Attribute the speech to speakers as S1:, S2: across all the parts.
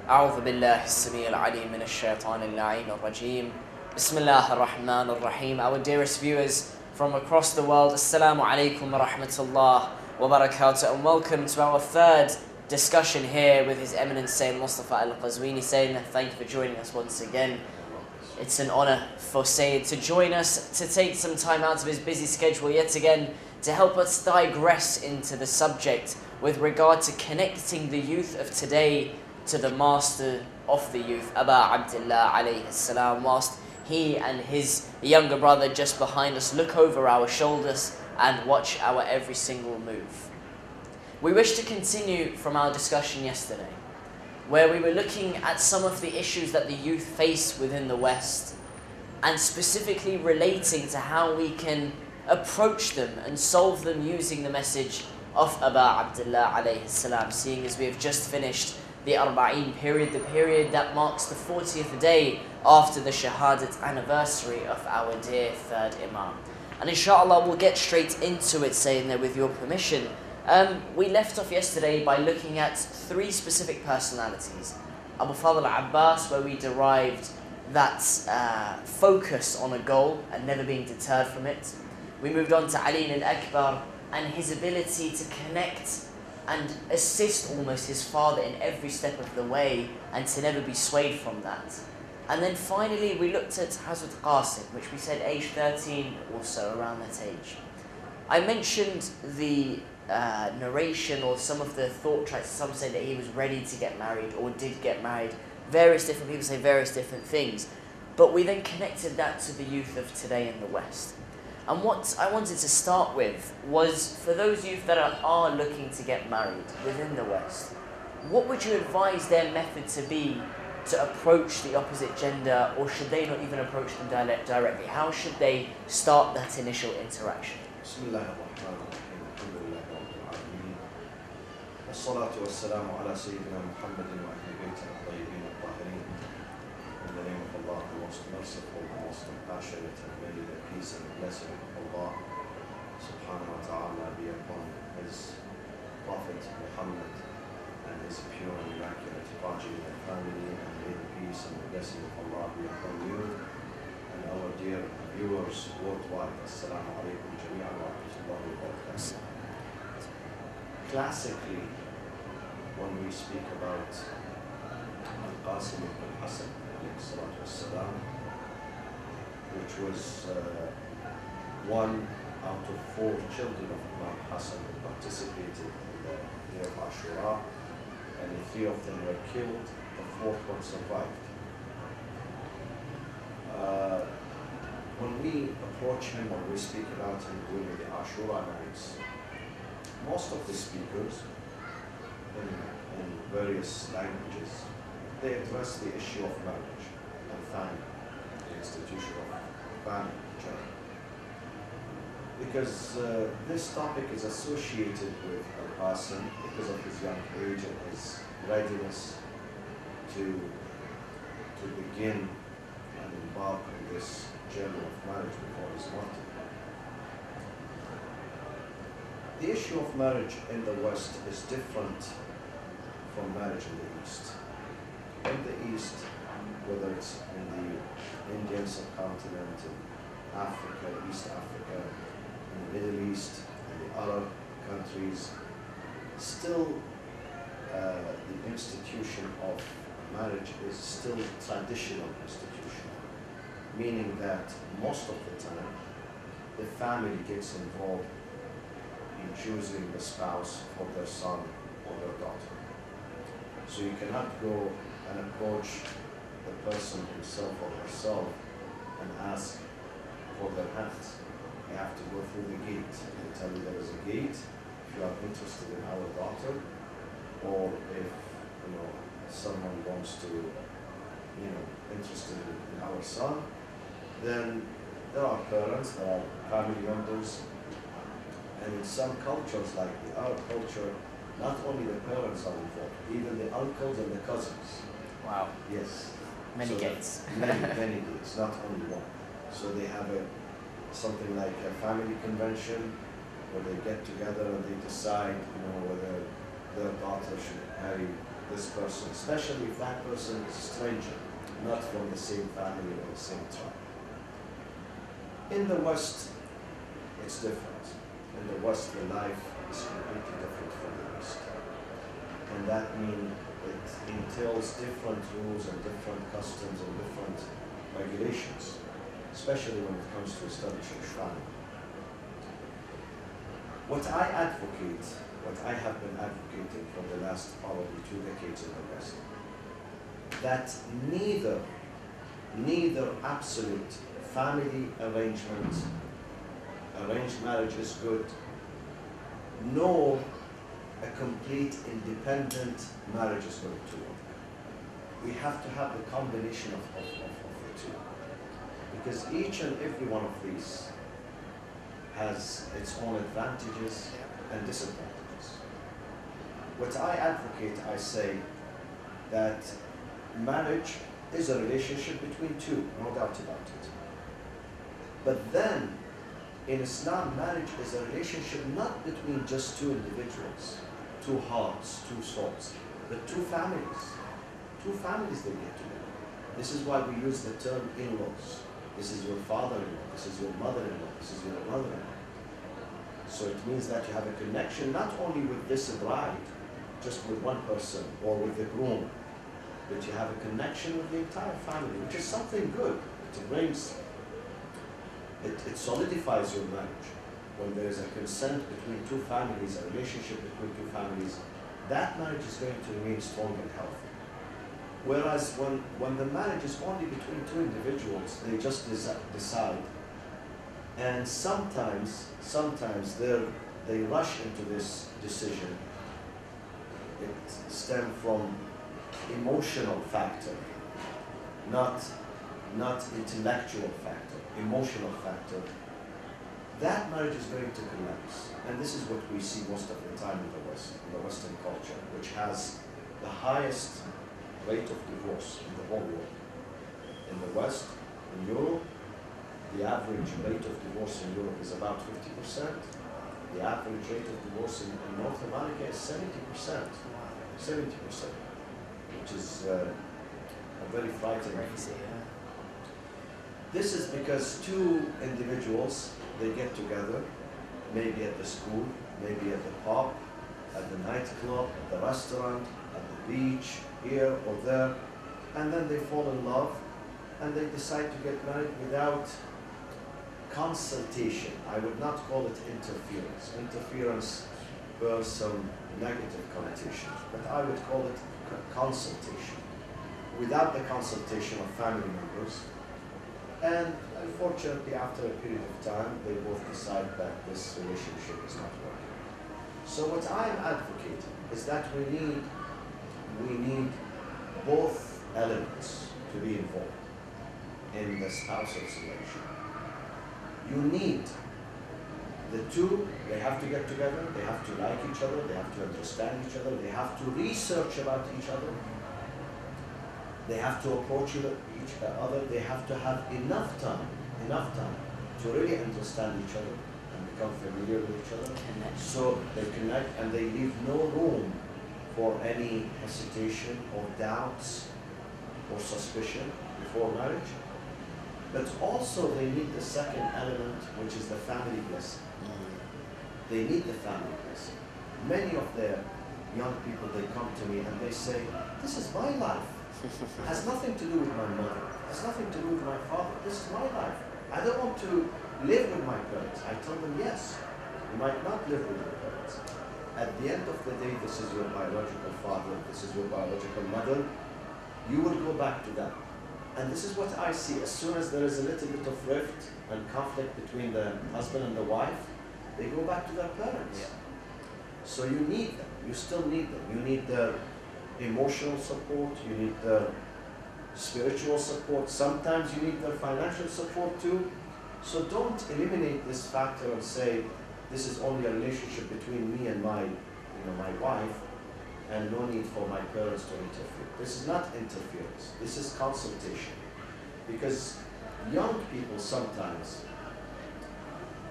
S1: أعوذ بالله السميع العليم من الشيطان اللعين الرجيم. بسم الله الرحمن الرحيم. Our dearest viewers from across the world, Assalamu alaikum wa rahmatullah wa barakatuh, and welcome to our third discussion here with His Eminence Sayid Moustafa Al Qazwini. Sayid, thank you for joining us once again. It's an honor for Sayid to join us, to take some time out of his busy schedule yet again to help us digress into the subject with regard to connecting the youth of today to the master of the youth, Aba Abdullah alayhi salam, whilst he and his younger brother just behind us look over our shoulders and watch our every single move. We wish to continue from our discussion yesterday, where we were looking at some of the issues that the youth face within the West, and specifically relating to how we can approach them and solve them using the message of Aba Abdullah alayhi salam, seeing as we have just finished the Arba'een period, the period that marks the 40th day after the Shahadat anniversary of our dear third Imam. And inshallah we'll get straight into it, saying that with your permission. We left off yesterday by looking at three specific personalities. Abu Fadl Abbas, where we derived that focus on a goal and never being deterred from it. We moved on to Ali al-Akbar and his ability to connect and assist almost his father in every step of the way and to never be swayed from that. And then finally we looked at Hazrat Qasim, which we said age 13 or so, around that age. I mentioned the narration or some of the thought tracks. Some say that he was ready to get married or did get married. Various different people say various different things. But we then connected that to the youth of today in the West. And what I wanted to start with was, for those youth that are looking to get married within the West, what would you advise their method to be to approach the opposite gender, or should they not even approach them directly? How should they start that initial interaction?
S2: والصلاة والسلام على سيدنا محمد وأهل بيته الطيبين الطاهرين. In the name of Allah, the most merciful, the most compassionate, and may the peace and blessing of Allah subhanahu wa ta'ala be upon His Prophet Muhammad and his pure and immaculate progeny and family, and may the peace and the blessing of Allah be upon you and our dear viewers worldwide. Assalamu alaikum jami'an wa rahmatullahi wa barakatuh. Classically, when we speak about Al-Qasim ibn Hassan, which was one out of 4 children of Imam Hassan who participated in the day of Ashura, and 3 of them were killed, the 4th one survived. When we approach him, when we speak about him during the Ashura nights, most of the speakers in various languages, they address the issue of marriage and family, the institution of family in general. Because this topic is associated with Al-Qasim because of his young age and his readiness to begin and embark on this journey of marriage before his martyrdom. The issue of marriage in the West is different from marriage in the East. In the East, whether it's in the Indian subcontinent, in Africa, East Africa, in the Middle East, in the Arab countries, still the institution of marriage is still traditional institution, meaning that most of the time the family gets involved in choosing the spouse for their son or their daughter. So you cannot go and approach the person himself or herself and ask for their hands. You have to go through the gate. They tell you there is a gate if you are interested in our daughter, or if someone wants to interested in our son, then there are parents, there are family members. And in some cultures, like the Arab culture, not only the parents are involved, even the uncles and the cousins.
S1: Wow.
S2: Yes.
S1: Many gates.
S2: Many gates, not only one. So they have something like a family convention where they get together and they decide, whether their daughter should marry this person, especially if that person is a stranger, not from the same family or the same tribe. In the West, it's different. In the West, the life is completely different from the East. And that means it entails different rules and different customs and different regulations, especially when it comes to establishing family. What I advocate, what I have been advocating for the last probably 2 decades in the West, that neither absolute family arrangement, arranged marriage is good, nor a complete independent marriage is going to work. We have to have the combination of the two. Because each and every one of these has its own advantages and disadvantages. What I advocate, I say that marriage is a relationship between two, no doubt about it. But then, in Islam, marriage is a relationship not between just two individuals, two hearts, two souls, but two families. Two families that get together. This is why we use the term in-laws. This is your father-in-law, this is your mother-in-law, this is your mother-in-law. So it means that you have a connection not only with this bride, just with one person, or with the groom, but you have a connection with the entire family, which is something good. It brings, it solidifies your marriage. When there is a consent between two families, a relationship between two families, that marriage is going to remain strong and healthy. Whereas when the marriage is only between two individuals, they just decide, and sometimes they rush into this decision. It stems from emotional factor, not intellectual factor, emotional factor. That marriage is going to collapse. And this is what we see most of the time in the West, in the Western culture, which has the highest rate of divorce in the whole world. In the West, in Europe, the average rate of divorce in Europe is about 50%. The average rate of divorce in North America is 70%. 70%, which is a very frightening. This is because two individuals, they get together, maybe at the school, maybe at the pub, at the nightclub, at the restaurant, at the beach, here or there, and then they fall in love and they decide to get married without consultation. I would not call it interference. Interference bears some negative connotations, but I would call it consultation. Without the consultation of family members, and unfortunately after a period of time, they both decide that this relationship is not working. So what I am advocating is that we need both elements to be involved in the spousal selection. You need the two, they have to get together, they have to like each other, they have to understand each other, they have to research about each other, they have to approach each other, they have to have enough time to really understand each other and become familiar with each other. So they connect and they leave no room for any hesitation or doubts or suspicion before marriage. But also they need the second element, which is the family blessing. They need the family blessing. Many of the young people, they come to me and they say, this is my life. It has nothing to do with my mother. It has nothing to do with my father. This is my life. I don't want to live with my parents. I tell them, yes, you might not live with your parents. At the end of the day, this is your biological father, this is your biological mother. You will go back to them. And this is what I see. As soon as there is a little bit of rift and conflict between the husband and the wife, they go back to their parents. Yeah. So you need them. You still need them. You need their emotional support. You need their spiritual support. Sometimes you need their financial support too. So don't eliminate this factor and say, this is only a relationship between me and my wife, and no need for my parents to interfere. This is not interference. This is consultation. Because young people sometimes,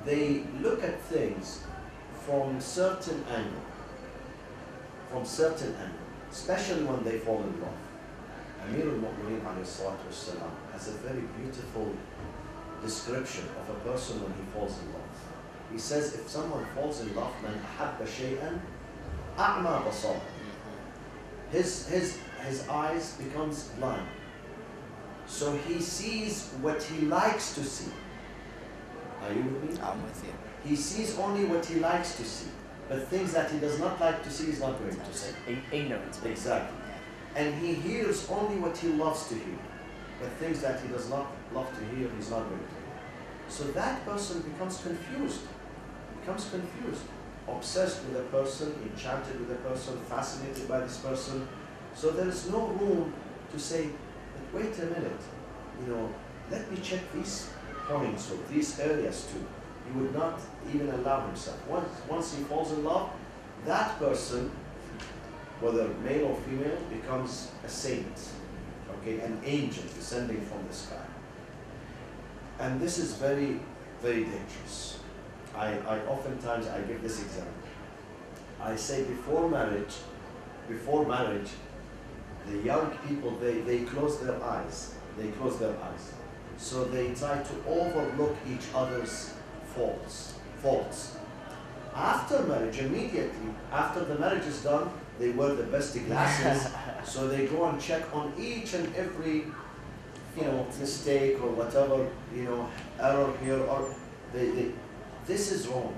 S2: they look at things from certain angle. especially when they fall in love. Amir al-Mu'mineen has a very beautiful description of a person when he falls in love. He says, if someone falls in love, man ahabba shay'an a'ma basar. His eyes becomes blind. So he sees what he likes to see. Are you with me?
S1: I'm with you.
S2: He sees only what he likes to see. But things that he does not like to see, he's not going to see.
S1: Ignorance.
S2: Exactly. And he hears only what he loves to hear. But things that he does not love to hear, he's not going to hear. So that person becomes confused. Obsessed with a person, enchanted with a person, fascinated by this person. So there is no room to say, but wait a minute, let me check these points or these areas too. He would not even allow himself. Once he falls in love, that person, whether male or female, becomes a saint, okay, an angel descending from the sky. And this is very, very dangerous. I oftentimes give this example. I say before marriage, the young people, they close their eyes. So they try to overlook each other's faults. After marriage, immediately, after the marriage is done, they wear the best glasses. So they go and check on each and every, mistake or whatever, error here, or this is wrong.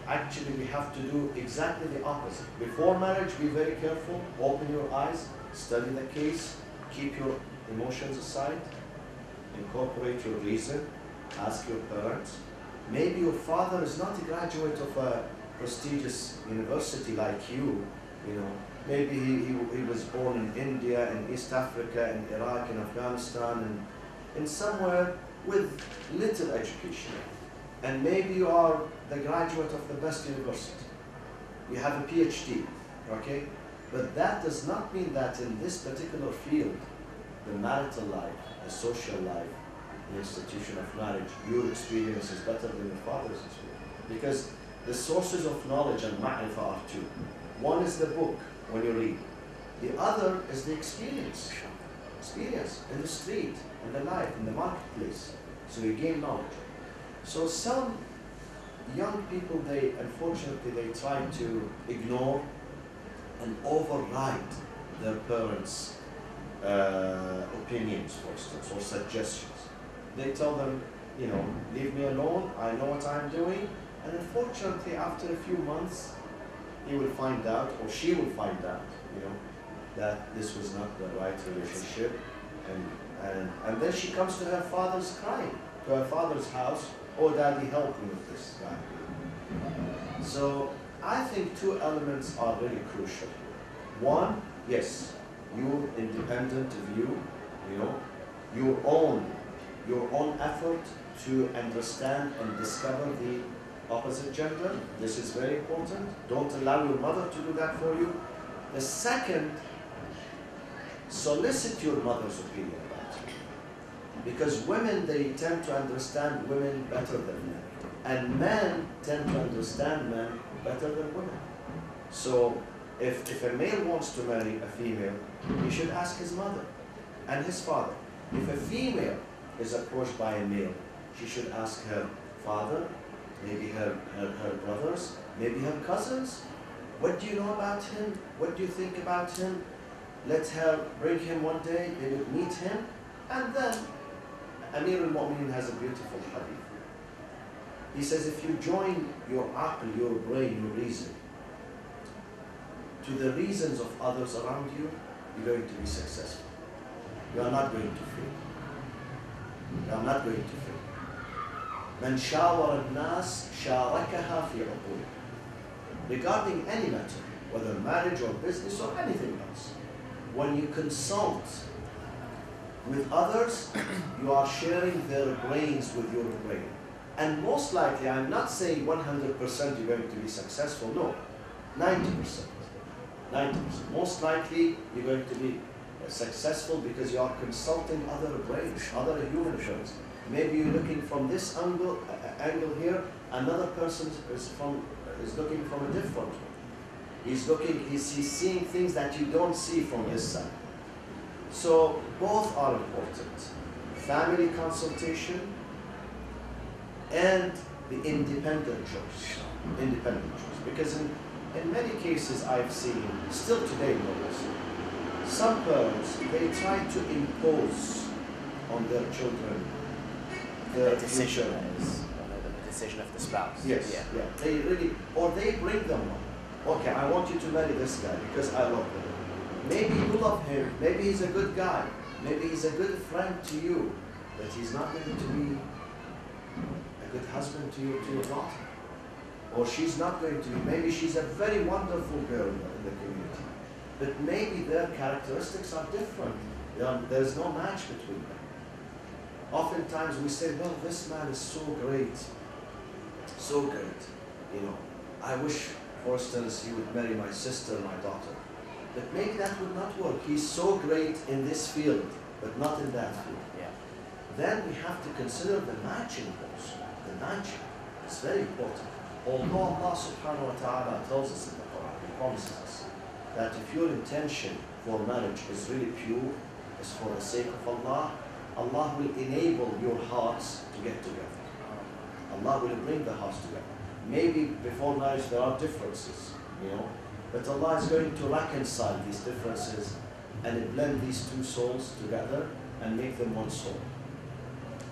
S2: Actually, we have to do exactly the opposite. Before marriage, be very careful, open your eyes, study the case, keep your emotions aside, incorporate your reason, ask your parents. Maybe your father is not a graduate of a prestigious university like you, Maybe he was born in India, in East Africa, in Iraq, in Afghanistan, and in somewhere with little education. And maybe you are the graduate of the best university. You have a PhD, okay? But that does not mean that in this particular field, the marital life, the social life, the institution of marriage, your experience is better than your father's experience. Because the sources of knowledge and ma'rifah are two. One is the book, when you read. The other is the experience in the street, in the life, in the marketplace. So you gain knowledge. So some young people, unfortunately, they try to ignore and override their parents' opinions, for instance, or suggestions. They tell them, leave me alone, I know what I'm doing. And unfortunately, after a few months, he will find out, or she will find out, that this was not the right relationship. And then she comes to her father's crying, to her father's house, oh, Daddy, help me with this guy. So I think two elements are really crucial. One, yes, your independent view, your own effort to understand and discover the opposite gender. This is very important. Don't allow your mother to do that for you. The second, solicit your mother's opinion about you. Because women, they tend to understand women better than men. And men tend to understand men better than women. So if a male wants to marry a female, he should ask his mother and his father. If a female is approached by a male, she should ask her father, maybe her brothers, maybe her cousins. What do you know about him? What do you think about him? Let her bring him one day, they would meet him. And then Amir al-Mu'mineen has a beautiful hadith. He says, if you join your aql, your brain, your reason, to the reasons of others around you, you're going to be successful. You are not going to fail. You are not going to fail. من شاور الناس شاركها في عقوله. Regarding any matter, whether marriage or business or anything else, when you consult with others, you are sharing their brains with your brain. And most likely, I'm not saying 100% you're going to be successful, no, 90%. 90%. Most likely, you're going to be successful because you are consulting other brains, other human brains. Maybe you're looking from this angle here, another person is looking from a different one. He's looking, he's seeing things that you don't see from this side. So both are important. Family consultation and the independent choice. Independent choice. Because in many cases I've seen, still today notice, some parents, they try to impose on their children
S1: the decision is, the decision of the spouse.
S2: Yes, yeah. They really, or they bring them one. Okay, I want you to marry this guy because I love him. Maybe you love him, maybe he's a good guy, maybe he's a good friend to you, but he's not going to be a good husband to your daughter. Or she's not going to be, maybe she's a very wonderful girl in the community, but maybe their characteristics are different. There's no match between them. Oftentimes we say, well, this man is so great, you know. I wish, for instance, he would marry my sister, my daughter. But maybe that would not work. He's so great in this field, but not in that field.
S1: Yeah.
S2: Then we have to consider the matching also. The matching is very important. Although Allah subhanahu wa ta'ala tells us in the Quran, He promises us that if your intention for marriage is really pure, is for the sake of Allah, Allah will enable your hearts to get together. Allah will bring the hearts together. Maybe before marriage there are differences, you know, but Allah is going to reconcile these differences and blend these two souls together and make them one soul.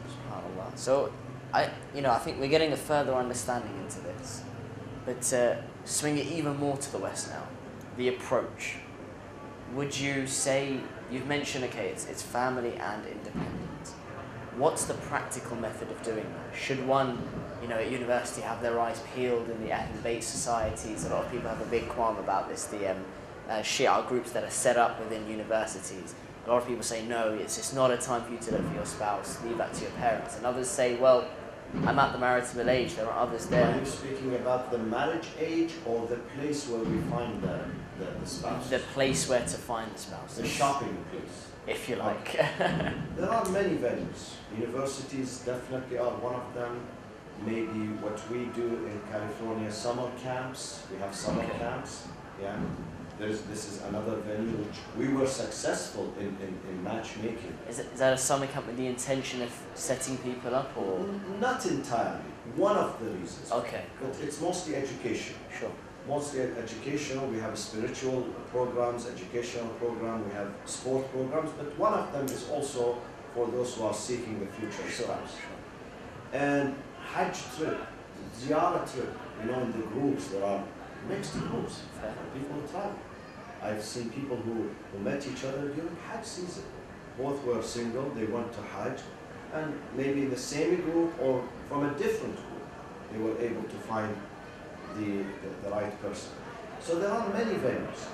S1: SubhanAllah. So, I think we're getting a further understanding into this, but swing it even more to the West now, the approach. Would you say, you've mentioned, okay, it's family and independent. What's the practical method of doing that? Should one, at university have their eyes peeled in the Ahl-Bayt societies? A lot of people have a big qualm about this, the Shia groups that are set up within universities. A lot of people say, no, it's just not a time for you to look for your spouse, leave that to your parents. And others say, well, I'm at the marital age, there are others there.
S2: Are you speaking about the marriage age or the place where we find the spouse?
S1: The place where to find the spouse.
S2: The shopping place.
S1: If you like.
S2: There are many venues. Universities definitely are one of them. Maybe what we do in California, summer camps. We have summer camps. Yeah. This is another venue which we were successful in matchmaking.
S1: Is that a summer camp with the intention of setting people up, or?
S2: Not entirely. One of the reasons.
S1: Okay.
S2: But it's mostly education.
S1: Sure.
S2: Mostly educational. We have spiritual programs, educational program. We have sport programs. But one of them is also for those who are seeking the future spouse.
S1: Sure.
S2: And Hajj trip, Ziyarah trip. In the groups there are mixed groups. People who travel. I've seen people who met each other during Hajj season. Both were single, they went to Hajj, and maybe in the same group or from a different group, they were able to find the right person. So there are many venues.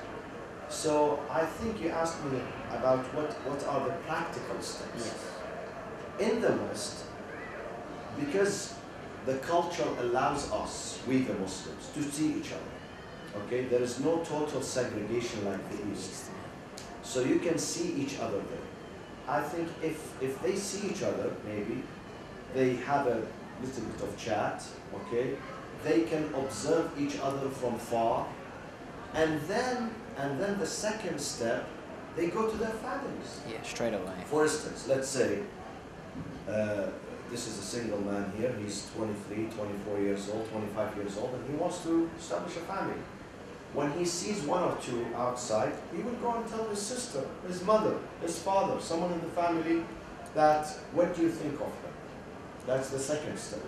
S2: So I think you asked me about what are the practical steps.
S1: Yes.
S2: In the West, because the culture allows us, we the Muslims, to see each other. Okay, there is no total segregation like the East. So you can see each other there. I think if they see each other, maybe they have a little bit of chat, okay? They can observe each other from far, and then the second step, they go to their families.
S1: Yeah, straight away.
S2: For instance, let's say this is a single man here. He's 23, 24 years old, 25 years old, and he wants to establish a family. When he sees one or two outside, he will go and tell his sister, his mother, his father, someone in the family, that, what do you think of them? That's the second step.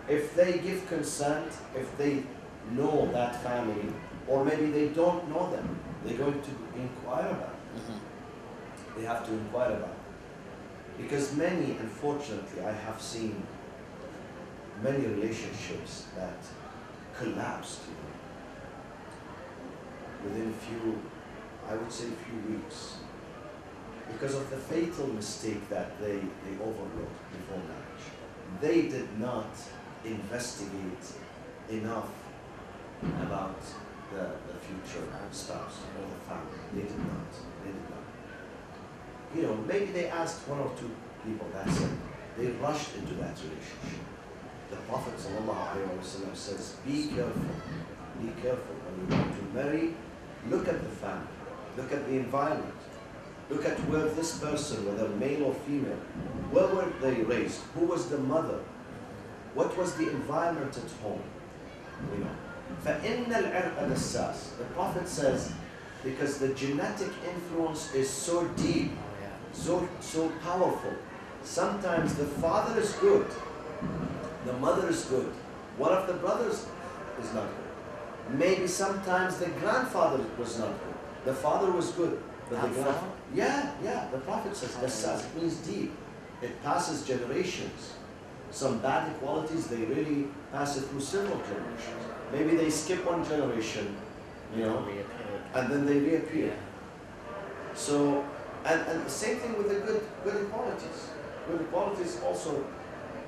S2: If they give consent, if they know that family, or maybe they don't know them, they're going to inquire about it. Mm-hmm. They have to inquire about it. Because many, unfortunately, I have seen many relationships that collapsed within a few weeks, because of the fatal mistake that they overlooked before marriage. They did not investigate enough about the future spouse or the family. They did not. Maybe they asked one or two people, that's it. They rushed into that relationship. The Prophet ﷺ says, be careful be careful. When you want to marry, look at the family, look at the environment, look at where this person, whether male or female, where were they raised? Who was the mother? What was the environment at home? You know. فَإِنَّ الْعِرْقَ دَسَّاسٌ. The Prophet says, because the genetic influence is so deep, so powerful. Sometimes the father is good, the mother is good, one of the brothers is not good. Maybe sometimes the grandfather was not good, the father was good, but the grandfather. Yeah, the Prophet says dassas. It means deep. It passes generations. Some bad qualities, they really pass it through several generations. Maybe they skip one generation, you know, and then they reappear. So, and the same thing with the good qualities. Good qualities also.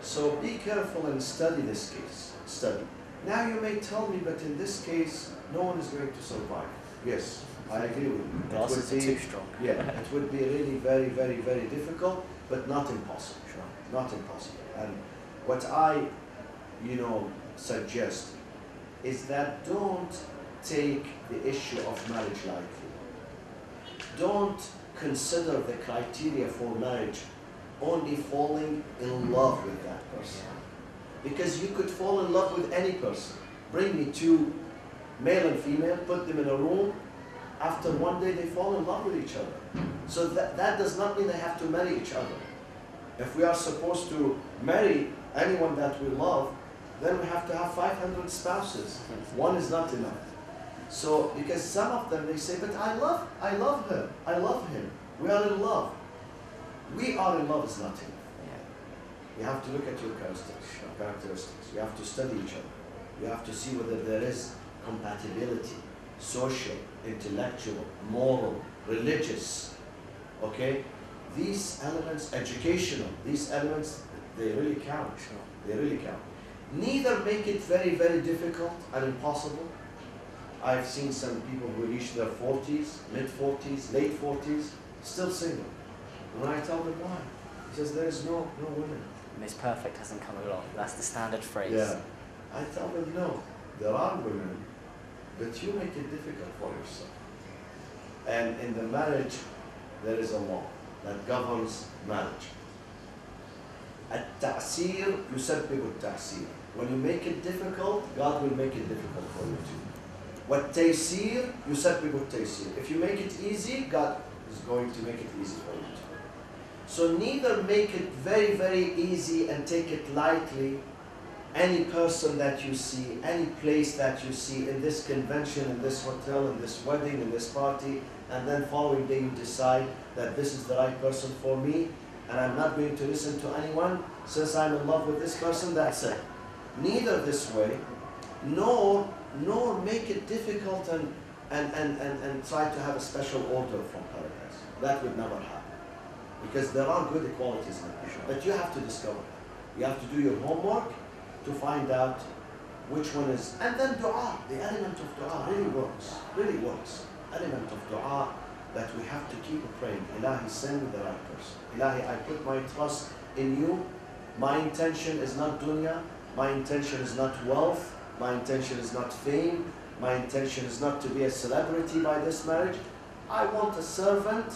S2: So be careful and study this case. Study. Now you may tell me, but in this case, no one is going to survive. Yes, I agree with you.
S1: Glasses are too strong.
S2: Yeah, it would be really very, very, very difficult, but not impossible.
S1: Sure.
S2: Not impossible. And what I, suggest is that don't take the issue of marriage lightly. Don't consider the criteria for marriage only falling in love with that person. Because you could fall in love with any person. Bring me two, male and female, put them in a room. After one day, they fall in love with each other. So that does not mean they have to marry each other. If we are supposed to marry anyone that we love, then we have to have 500 spouses. One is not enough. So, because some of them, they say, but I love her, I love him. We are in love. We are in love is not enough. You have to look at your characteristics. You have to study each other. You have to see whether there is compatibility, social, intellectual, moral, religious. Okay? These elements, educational, these elements, they really count. They really count. Neither make it very, very difficult and impossible. I've seen some people who reach their 40s, mid-40s, late 40s, still single. When I tell them why, he says there is no women.
S1: Miss Perfect hasn't come along. That's the standard phrase.
S2: Yeah. I tell them no, there are women, but you make it difficult for yourself. And in the marriage, there is a law that governs marriage. التعسير يسبب التعسير. When you make it difficult, God will make it difficult for you too. والتيسير يسبب التيسير. If you make it easy, God is going to make it easy for you too. So neither make it very, very easy and take it lightly. Any person that you see, any place that you see, in this convention, in this hotel, in this wedding, in this party, and then following day you decide that this is the right person for me, and I'm not going to listen to anyone, since I'm in love with this person, that's it. Neither this way, nor make it difficult and try to have a special order from paradise. That would never happen. Because there are good qualities in it, but you have to discover that. You have to do your homework to find out which one is, and then dua, the element of dua really works. Element of dua that we have to keep praying. Ilahi, send me the right person. Ilahi, I put my trust in you. My intention is not dunya. My intention is not wealth. My intention is not fame. My intention is not to be a celebrity by this marriage. I want a servant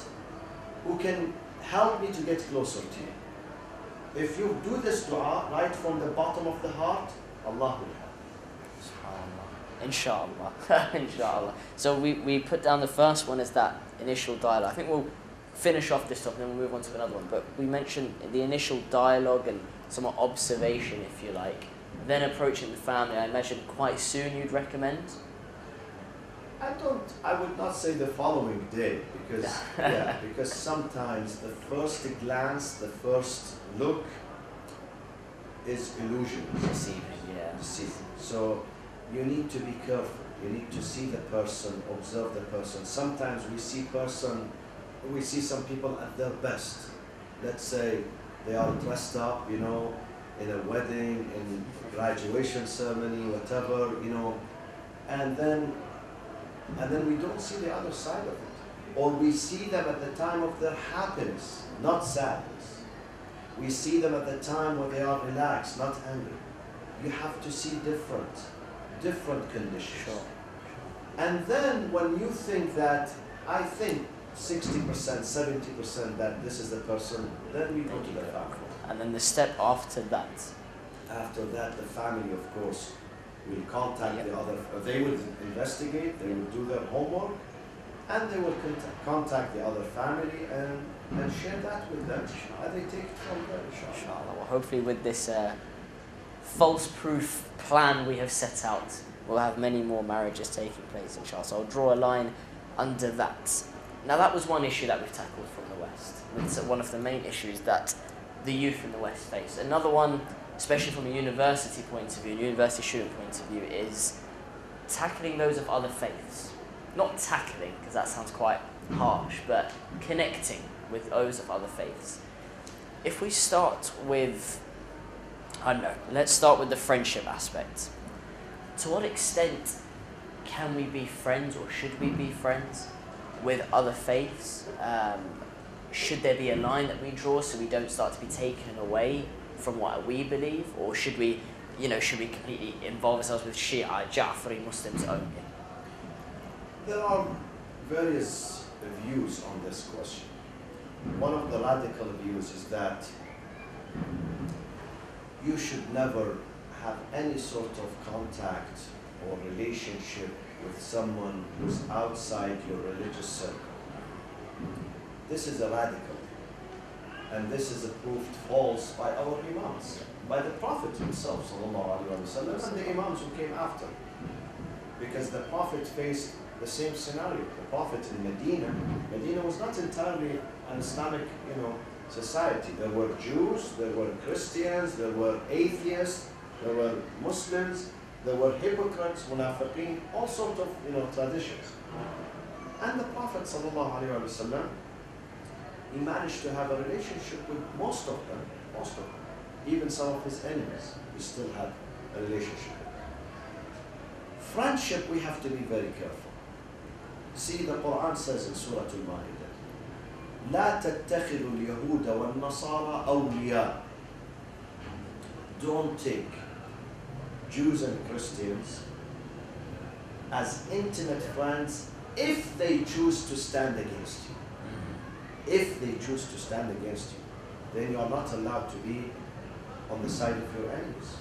S2: who can help me to get closer to you. If you do this dua right from the bottom of the heart, Allah will help.
S1: SubhanAllah. Inshallah. Inshallah. So we put down the first one as that initial dialogue. I think we'll finish off this topic and then we'll move on to another one. But we mentioned the initial dialogue and somewhat observation, if you like. Then approaching the family, I imagine quite soon you'd recommend?
S2: I would not say the following day, because sometimes the first glance, the first look is illusion.
S1: Deceiving.
S2: So you need to be careful. You need to see the person, observe the person. Sometimes we see some people at their best. Let's say they are dressed up, in a wedding, in graduation ceremony, whatever, and then we don't see the other side of it. Or we see them at the time of their happiness, not sadness. We see them at the time when they are relaxed, not angry. You have to see different conditions.
S1: Sure.
S2: And then when you think that, I think 60%, 70% that this is the person, then we go to the family.
S1: And then the step after that.
S2: After that, the family, of course, will contact the other, they will investigate, they will do their homework, and they will contact the other family and share that with them. And they take it from there, inshallah.
S1: Well, hopefully with this false proof plan we have set out, we'll have many more marriages taking place, inshallah. So I'll draw a line under that. Now that was one issue that we've tackled from the West. It's one of the main issues that the youth in the West face. Another one, especially from a university point of view, university student point of view, is tackling those of other faiths. Not tackling, because that sounds quite harsh, but connecting with those of other faiths. If we start with, I don't know, let's start with the friendship aspect. To what extent can we be friends, or should we be friends with other faiths? Should there be a line that we draw so we don't start to be taken away from what we believe, or should we completely involve ourselves with Shia, Ja'fari Muslims only?
S2: There are various views on this question. One of the radical views is that you should never have any sort of contact or relationship with someone who's outside your religious circle. This is a radical, and this is proved false by our imams, by the Prophet himself, sallallahu alaihi wasallam, and the imams who came after. Because the Prophet faced the same scenario. The Prophet in Medina was not entirely an Islamic, society. There were Jews, there were Christians, there were atheists, there were Muslims, there were hypocrites, munafiqeen, all sorts of traditions. And the Prophet sallallahu alaihi wasallam, he managed to have a relationship with most of them. Even some of his enemies, he still had a relationship. Friendship, we have to be very careful. See, the Quran says in Surah Al-Ma'idah, لا تتخذوا اليهود والنصارى أولياء. Don't take Jews and Christians as intimate friends if they choose to stand against you. If they choose to stand against you, then you are not allowed to be on the side of your enemies.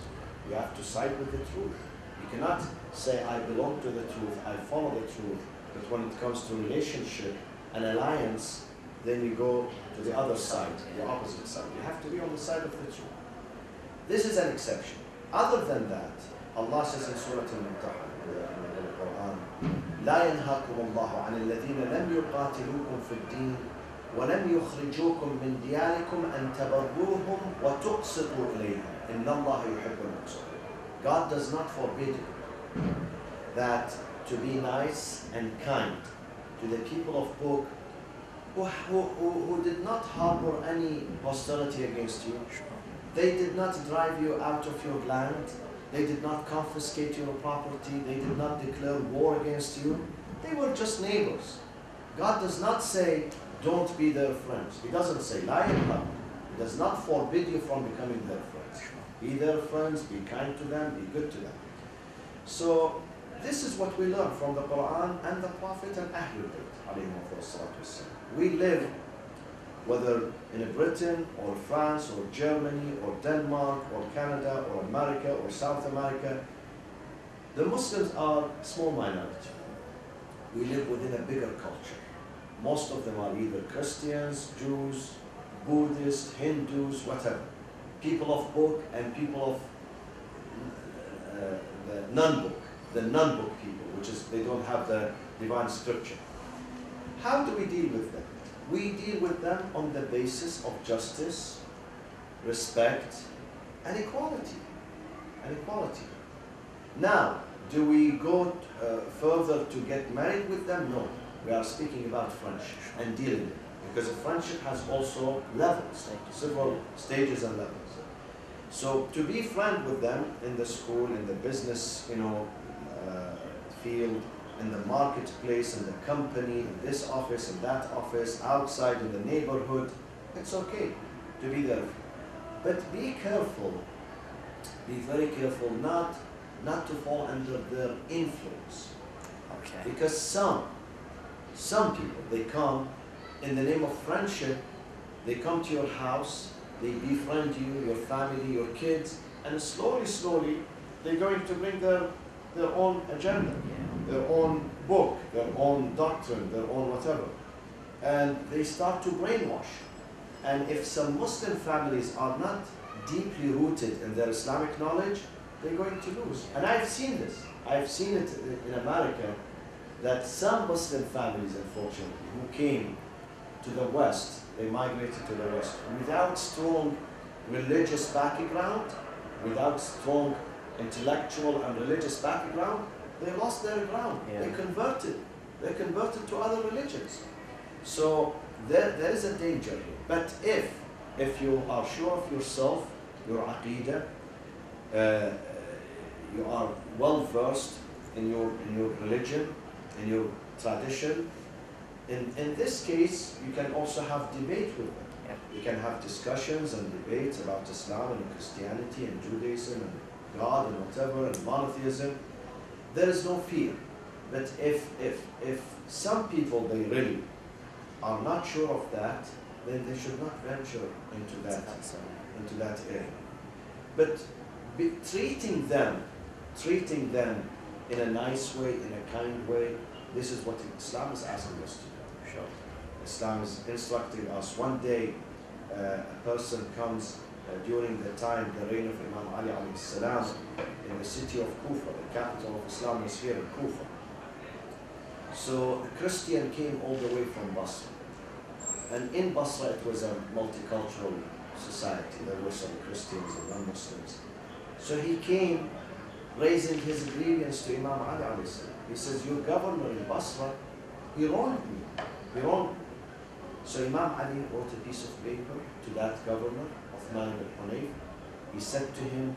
S2: You have to side with the truth. You cannot say, I belong to the truth, I follow the truth, but when it comes to relationship and alliance, then you go to the other side, the opposite side. You have to be on the side of the truth. This is an exception. Other than that, Allah says in Surah Al-Mumtahan, in the Quran, لا ينهاكم الله عن الذين لم يقاتلوكم في الدين وَلَمْ يُخْرِجُوكُمْ مِنْ دِيَارِكُمْ أَنْ تَبَرُّوهُمْ وَتُقْسِطُوا إِلَيْهِمْ إِنَّ اللَّهَ يُحِبُّ الْمُقْسِطِينَ. God does not forbid that to be nice and kind to the people of book who did not harbor any hostility against you. They did not drive you out of your land. They did not confiscate your property. They did not declare war against you. They were just neighbors. God does not say, don't be their friends. He doesn't say, la ilaha. He does not forbid you from becoming their friends. Be their friends, be kind to them, be good to them. So, this is what we learn from the Quran and the Prophet and Ahlul Bayt. We live, whether in Britain or France or Germany or Denmark or Canada or America or South America, the Muslims are a small minority. We live within a bigger culture. Most of them are either Christians, Jews, Buddhists, Hindus, whatever. People of book and people of the non-book people, which is they don't have the divine scripture. How do we deal with them? We deal with them on the basis of justice, respect, and equality. Now, do we go further to get married with them? No. We are speaking about friendship and dealing with it. Because a friendship has also levels, several stages and levels. So to be friend with them in the school, in the business, field, in the marketplace, in the company, in this office, in that office, outside in the neighborhood, it's okay to be there. But be careful, be very careful not not to fall under their influence.
S1: Okay.
S2: Because some people, they come in the name of friendship, they come to your house, they befriend you, your family, your kids, and slowly, they're going to bring their own agenda, their own book, their own doctrine, their own whatever. And they start to brainwash. And if some Muslim families are not deeply rooted in their Islamic knowledge, they're going to lose. And I've seen this. I've seen it in America, that some Muslim families, unfortunately, who came to the West, they migrated to the West, without strong religious background, without strong intellectual and religious background, they lost their ground. Yeah. They converted to other religions. So there is a danger here. But if you are sure of yourself, your aqidah, you are well versed in your religion, in your tradition, in this case, you can also have debate with them. Yeah. You can have discussions and debates about Islam and Christianity and Judaism and God and whatever, and monotheism. There is no fear. But if some people, they really are not sure of that, then they should not venture into that area. But treating them in a nice way, in a kind way, this is what Islam is asking us to do. Sure. Islam is instructing us. One day, a person comes during the time, the reign of Imam Ali alayhi salam, in the city of Kufa, the capital of Islam is here in Kufa. So a Christian came all the way from Basra. And in Basra, it was a multicultural society. There were some Christians and non-Muslims. So he came raising his grievance to Imam Ali alayhi salam. He says, your governor in Basra, he wronged me. So Imam Ali wrote a piece of paper to that governor, Uthman ibn Hunayf. He said to him,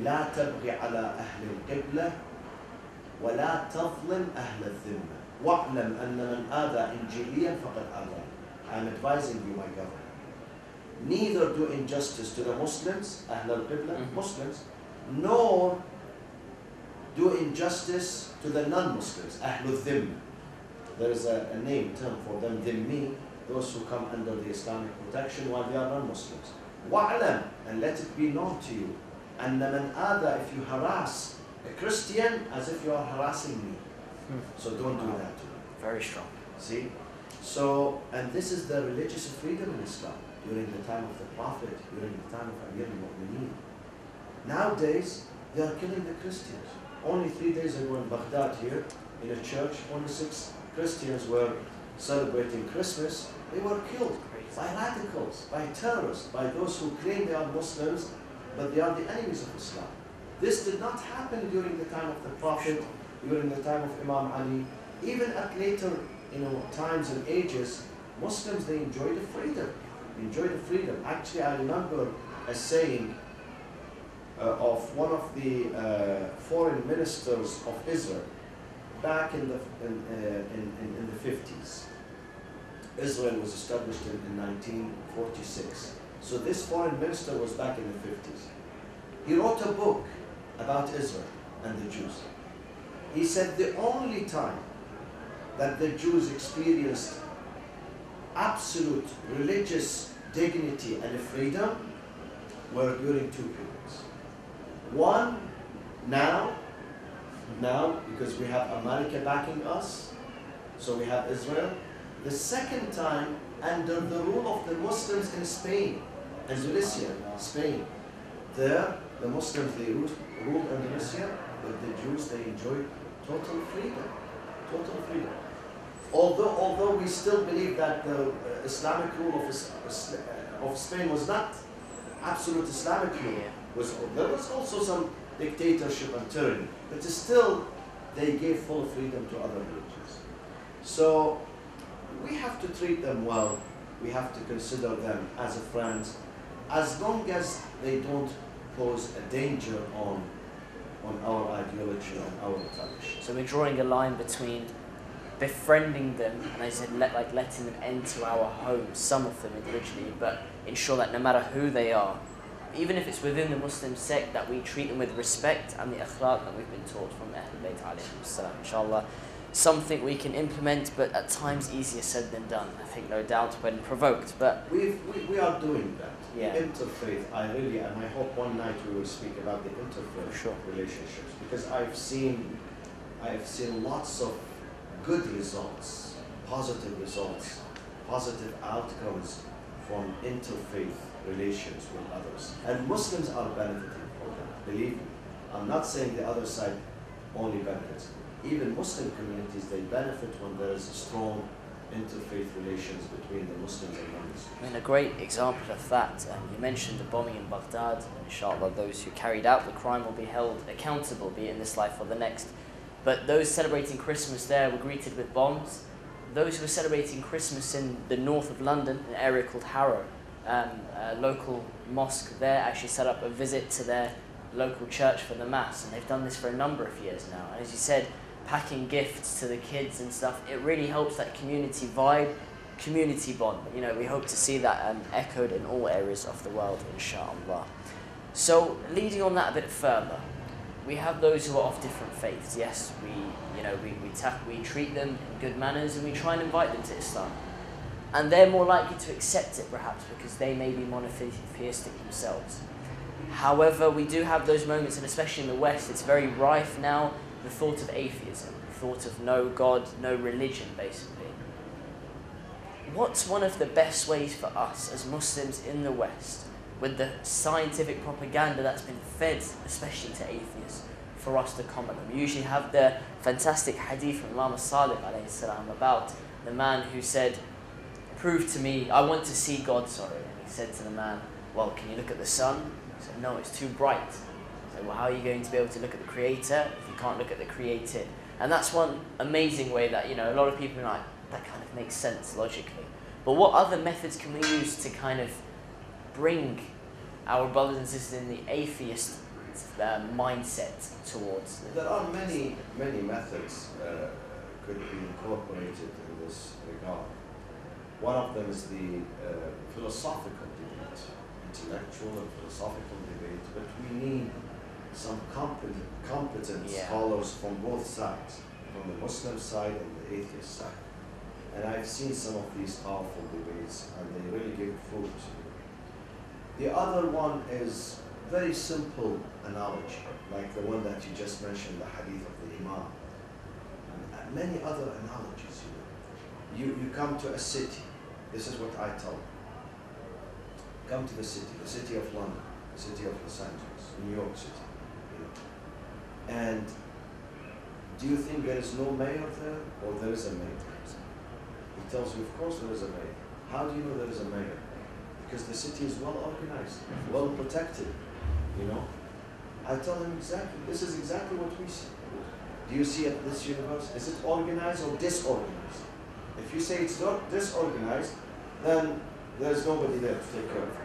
S2: لا تبغي على أهل القبلة ولا تظلم أهل الذمة واعلم أن من آذى إنجيليا فقد آذى. I am advising you, my governor. Neither do injustice to the Muslims, أهل القبلة, Muslims, nor do injustice to the non-Muslims, أهل الذمة. There is a term for them, dhimmi, those who come under the Islamic protection while they are non-Muslims. وَعْلَمْ, and let it be known to you, أَنَّ مَنْ آذَى, if you harass a Christian, as if you are harassing me. So don't do that to me.
S1: Very strong.
S2: See? So, and this is the religious freedom in Islam, during the time of the Prophet, during the time of Amir al-Mu'mineen. Nowadays, they are killing the Christians. Only 3 days ago in Baghdad here, in a church, only 6 Christians were celebrating Christmas. They were killed by radicals, by terrorists, by those who claim they are Muslims, but they are the enemies of Islam. This did not happen during the time of the Prophet, during the time of Imam Ali. Even at later times and ages, Muslims, they enjoy the freedom. Actually, I remember a saying of one of the foreign ministers of Israel back in the 50s. Israel was established in 1946. So this foreign minister was back in the 50s. He wrote a book about Israel and the Jews. He said the only time that the Jews experienced absolute religious dignity and freedom were during 2 periods. One, now because we have America backing us, so we have Israel. The second time, under the rule of the Muslims in Spain, Andalusia, Spain. There, the Muslims, they ruled Andalusia, but the Jews, they enjoyed total freedom. Although we still believe that the Islamic rule of Spain was not absolute Islamic rule. There was also some dictatorship and tyranny, but still they gave full freedom to other religions. So we have to treat them well. We have to consider them as friends, as long as they don't pose a danger on our ideology and our tradition.
S1: So we're drawing a line between befriending them and, as I said, letting them enter our homes, some of them individually, but ensure that no matter who they are, even if it's within the Muslim sect, that we treat them with respect and the akhlaq that we've been taught from Ahlul Bayt alayhim salam. Inshallah, something we can implement, but at times easier said than done. I think, no doubt, when provoked. But
S2: we are doing that.
S1: Yeah.
S2: Interfaith, and I hope one night we will speak about the interfaith relationships, because I have seen lots of good results, positive outcomes from interfaith relations with others, and Muslims are benefiting from that. Believe me, I'm not saying the other side only benefits. Even Muslim communities, they benefit when there is a strong interfaith relations between the Muslims and non-Muslims.
S1: I mean, a great example of that, you mentioned the bombing in Baghdad, and inshallah those who carried out the crime will be held accountable, be it in this life or the next. But those celebrating Christmas there were greeted with bombs. Those who were celebrating Christmas in the north of London, an area called Harrow, a local mosque there actually set up a visit to their local church for the mass, and they've done this for a number of years now. And as you said, packing gifts to the kids and stuff, it really helps that community vibe, community bond. You know, we hope to see that echoed in all areas of the world, inshallah. So, leading on that a bit further, we have those who are of different faiths. Yes, we treat them in good manners, and we try and invite them to Islam. And they're more likely to accept it, perhaps, because they may be monotheistic themselves. However, we do have those moments, and especially in the West, it's very rife now, the thought of atheism, the thought of no God, no religion, basically. What's one of the best ways for us as Muslims in the West, with the scientific propaganda that's been fed, especially to atheists, for us to combat them? We usually have the fantastic hadith from Imam Sadiq alayhi salam about the man who said, "Prove to me, I want to see God, sorry." And he said to the man, "Well, can you look at the sun?" He said, "No, it's too bright." He said, "Well, how are you going to be able to look at the Creator if you can't look at the created?" And that's one amazing way that, a lot of people are like, that kind of makes sense logically. But what other methods can we use to kind of bring our brothers and sisters in the atheist mindset towards them?
S2: There are many methods could be incorporated in this regard. One of them is the philosophical debate, intellectual and philosophical debate, but we need some competent scholars from both sides, from the Muslim side and the atheist side. And I've seen some of these powerful debates, and they really give fruit. The other one is very simple analogy, like the one that you just mentioned, the hadith of the Imam. And many other analogies. You come to a city. This is what I tell you. Come to the city of London, the city of Los Angeles, New York City. And do you think there is no mayor there, or there is a mayor? He tells you, of course there is a mayor. How do you know there is a mayor? Because the city is well organized, well protected, I tell him exactly, this is exactly what we see. Do you see at this universe? Is it organized or disorganized? If you say it's not disorganized, then there's nobody there to take care of it.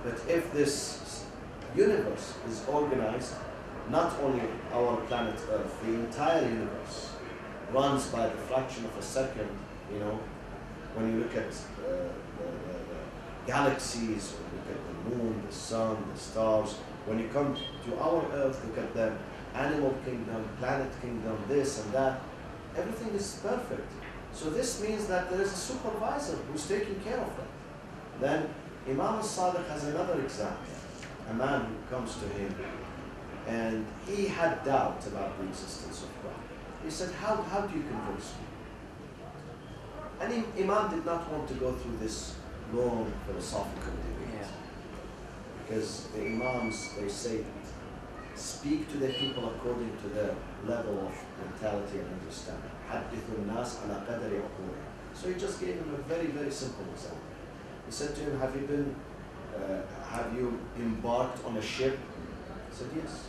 S2: But if this universe is organized, not only our planet Earth, the entire universe runs by the fraction of a second, when you look at the galaxies, when you look at the moon, the sun, the stars, when you come to our Earth, look at the animal kingdom, planet kingdom, this and that, everything is perfect. So this means that there is a supervisor who's taking care of that. Then Imam Sadiq has another example. A man who comes to him and he had doubt about the existence of God. He said, how do you convince me? And Imam did not want to go through this long philosophical debate. Because the Imams, they say, speak to the people according to their level of mentality and understanding. So he just gave him a very, very simple example. He said to him, have you embarked on a ship? He said, yes.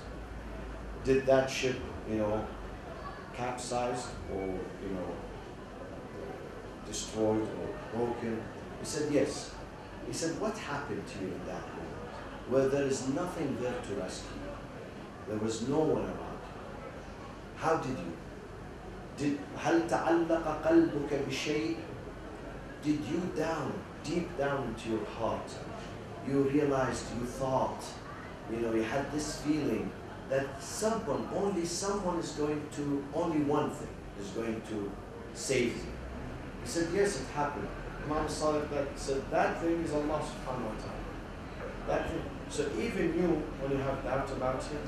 S2: Did that ship, capsized or, destroyed or broken? He said, yes. He said, what happened to you in that moment, where there is nothing there to rescue you? There was no one around you. How did you? هل تعلق قلبك بشيء? Did you deep down into your heart, you realized, you thought, you know, you had this feeling that only someone is going to, only one thing is going to save you. He said, yes, it happened. Imam Sadiq said, that thing is Allah subhanahu wa ta'ala. That thing. So even you, when you have doubt about Him,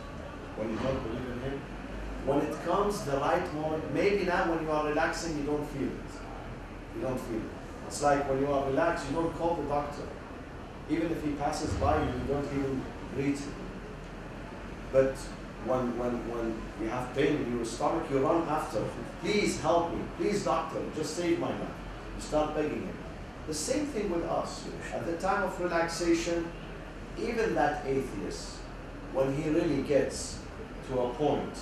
S2: when you don't believe in Him, when it comes the right moment, maybe now when you are relaxing, you don't feel it. You don't feel it. It's like when you are relaxed, you don't call the doctor. Even if he passes by you, you don't even greet him. But when you have pain in your stomach, you run after him. Please help me. Please, doctor, just save my life. You start begging him. The same thing with us. At the time of relaxation, even that atheist, when he really gets to a point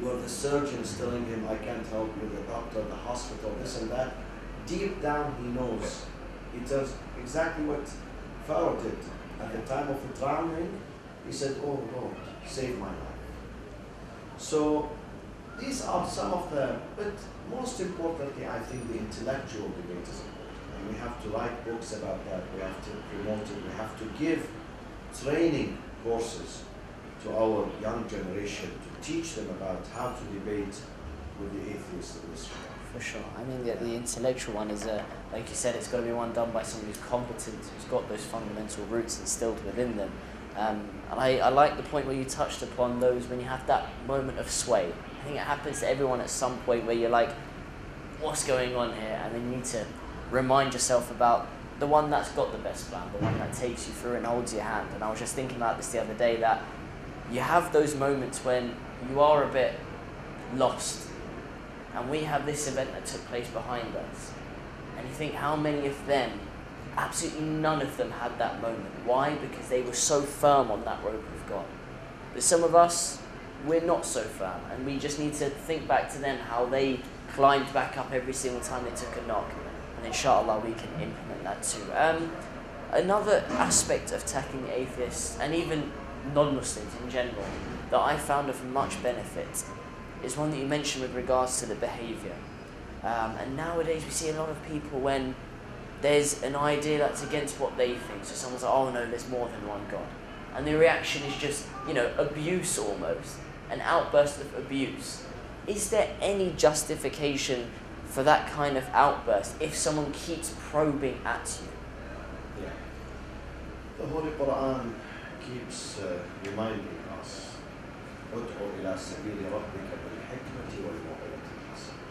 S2: where the surgeon is telling him, I can't help you, the doctor, the hospital, this and that, deep down he knows. He does exactly what Pharaoh did. At the time of the drowning, he said, oh Lord, save my life. So these are some of the, but most importantly, I think the intellectual debate is important. And we have to write books about that. We have to promote it. We have to give training courses to our young generation to teach them about how to debate with the atheists in this regard.
S1: For sure. I mean, the intellectual one is, like you said, it's got to be one done by someone who's competent, who's got those fundamental roots instilled within them. And I like the point where you touched upon those when you have that moment of sway. I think it happens to everyone at some point where you're like, what's going on here? And then you need to remind yourself about the one that's got the best plan, the one that takes you through and holds your hand. And I was just thinking about this the other day, that you have those moments when you are a bit lost. And we have this event that took place behind us. And you think, how many of them, absolutely none of them had that moment. Why? Because they were so firm on that rope of God. But some of us, we're not so firm. And we just need to think back to them, how they climbed back up every single time they took a knock. And inshallah, we can implement that too. Another aspect of tackling the atheists, and even non-Muslims in general, that I found of much benefit is one that you mentioned with regards to the behaviour. And nowadays we see a lot of people when there's an idea that's against what they think. So someone's like, oh no, there's more than one God. And the reaction is just, you know, abuse almost, an outburst of abuse. Is there any justification for that kind of outburst if someone keeps probing at you?
S2: Yeah. The Holy Quran keeps reminding us, ادعو إلى سبيل ربك بالحكمة والموعظة الحسنة.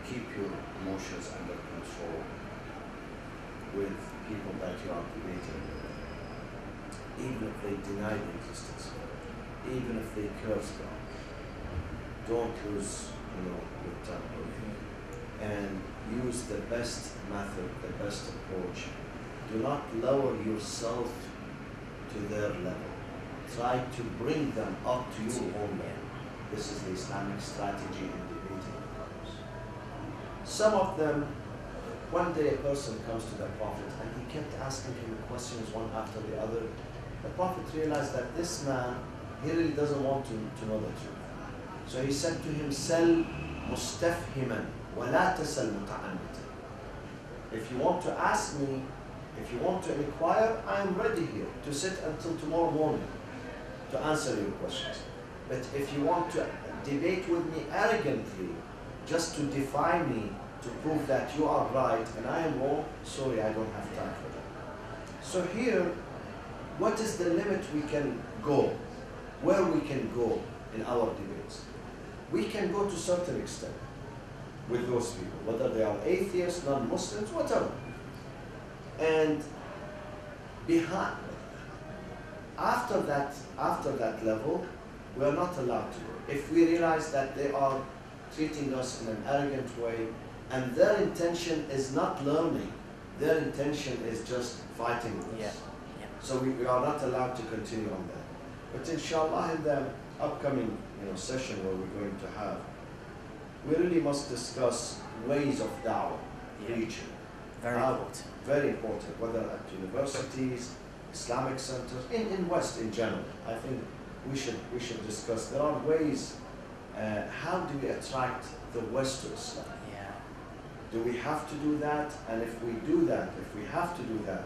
S2: Keep your emotions under control with people that you are debating with, even if they deny the existence of God, even if they curse God. Don't lose, your temper, and use the best method, the best approach. Do not lower yourself to their level. Try to bring them up to your own level. This is the Islamic strategy in debating others. Some of them, one day a person comes to the Prophet and he kept asking him questions one after the other. The Prophet realized that this man, he really doesn't want to know the truth. So he said to him, Sal mustafhiman wa la tasal muta'annita. If you want to ask me, if you want to inquire, I am ready here to sit until tomorrow morning to answer your questions. But if you want to debate with me arrogantly, just to defy me, to prove that you are right and I am wrong, sorry, I don't have time for that. So here, what is the limit we can go? Where we can go in our debates? We can go to a certain extent with those people, whether they are atheists, non-Muslims, whatever. And after that level, we are not allowed to go. If we realize that they are treating us in an arrogant way, and their intention is not learning, their intention is just fighting with us.
S1: Yeah.
S2: So we are not allowed to continue on that. But inshallah, in the upcoming session where we're going to have, we really must discuss ways of da'wah, preaching.
S1: Very important.
S2: Very important, whether at universities, Islamic centers, in West in general. I think we should discuss. There are ways. How do we attract the West to Islam?
S1: Yeah.
S2: Do we have to do that? And if we do that, if we have to do that,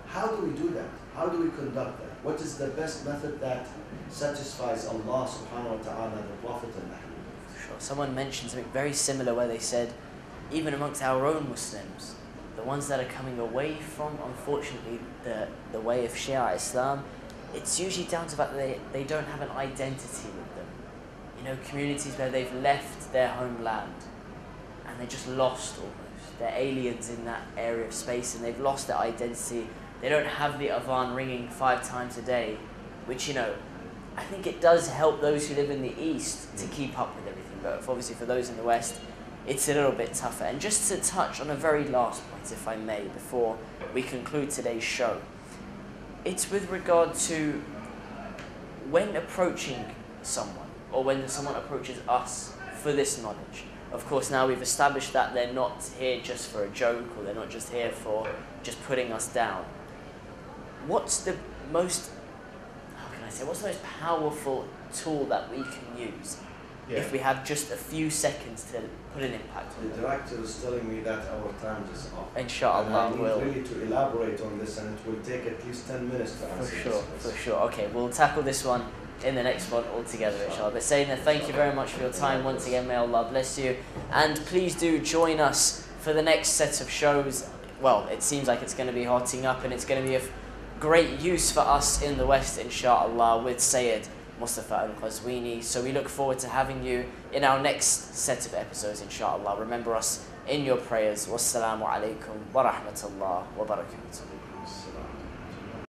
S2: How do we do that? How do we conduct that? What is the best method that satisfies Allah subhanahu wa ta'ala, the Prophet and Ahlul?
S1: Sure. Someone mentioned something very similar where they said, even amongst our own Muslims, the ones that are coming away from, unfortunately, the way of Shia Islam, it's usually down to the fact that they don't have an identity with them. You know, communities where they've left their homeland and they're just lost almost. They're aliens in that area of space and they've lost their identity. They don't have the adhan ringing 5 times a day, which, you know, I think it does help those who live in the East to keep up with everything. But obviously for those in the West, it's a little bit tougher. And just to touch on a very last point, if I may, before we conclude today's show, it's with regard to when approaching someone, or when someone approaches us for this knowledge. Of course, now we've established that they're not here just for a joke, or they're not just here for just putting us down. What's the most, what's the most powerful tool that we can use if we have just a few seconds to put an impact on
S2: The director is telling me that our time is up.
S1: Inshallah,
S2: and I need
S1: we'll
S2: really to elaborate on this, and it will take at least 10 minutes to answer
S1: for sure. Okay, we'll tackle this one in the next one altogether, inshallah. But Sayyidina, thank you very much for your time once again. May Allah bless you. And please do join us for the next set of shows. Well, it seems like it's going to be hotting up, and it's going to be of great use for us in the West, inshallah, with Sayid Moustafa Al Qazwini. So we look forward to having you in our next set of episodes, inshallah. Remember us in your prayers. Wassalamu alaikum wa rahmatullah wa barakatuh.